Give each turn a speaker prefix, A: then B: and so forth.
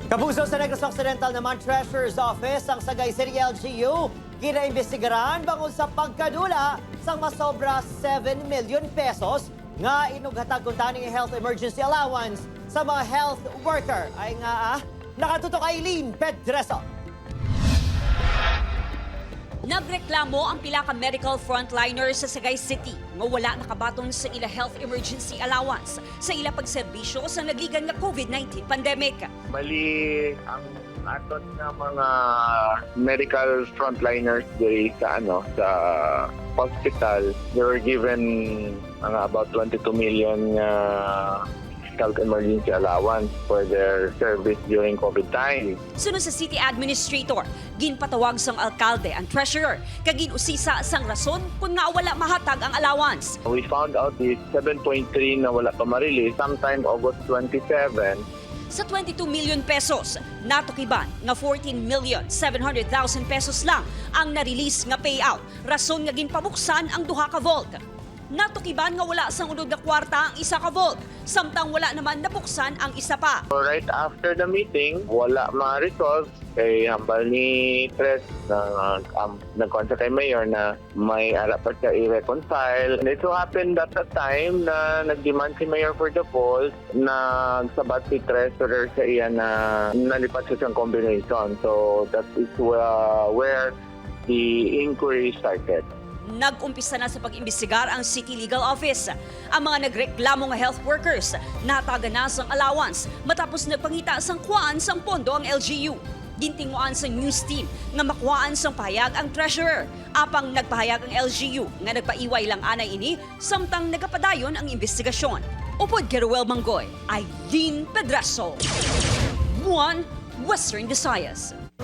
A: Kapuso sa Negros Occidental naman, Treasurer's Office ang Sagay City LGU kinaimbestigaran bangod sa pagkadula sa masobra 7 million pesos nga inughatag kung taning health emergency allowance sa mga health worker. Ay nga nakatutok Aileen Pedreso.
B: Nagreklamo ang pila ka medical frontliners sa Sagay City nga wala nakabaton sa ila health emergency allowance sa ila pagserbisyo sa nagligan nga COVID-19 pandemic.
C: Bali, ang aton nga mga medical frontliners diri sa sa hospital, they were given about 22 million health emergency allowance for their service during COVID time.
B: Sunod sa city administrator, ginpatawag sang alkalde ang treasurer kag ginusisa sang rason kung nga wala mahatag ang allowance.
C: We found out is 7.3 na wala pa ma-release sometime August 27.
B: Sa 22 million pesos, natukiban nga 14,700,000 pesos lang ang na-release nga payout. Rason nga ginpabuksan ang duha ka vault. Natukiban nga wala sang unod na kwarta ang isa ka vault, samtang wala naman nabuksan ang isa pa.
C: So right after the meeting, wala ma-resolve kay hambal ni Tres na nag-contact kay Mayor na may arapat siya i-reconcile. And it so happened that the time na nag-demand si Mayor for the polls, nagsabat si Treasurer sa iya na nalipat siya siyang combination. So that is where the inquiry started.
B: Nag-umpisa na sa pag-imbestigar ang City Legal Office. Ang mga nagreklamo nga health workers nataga na sang allowance matapos nagpangita sang kuhaan sang pondo ang LGU. Gintinguan sa news team nga makuhaan sang pahayag ang treasurer. Apang nagpahayag ang LGU nga nagpaiway lang anay ini samtang nagapadayon ang investigasyon. Upod Geruel Manggoy, Aileen Pedreso, One Western Visayas.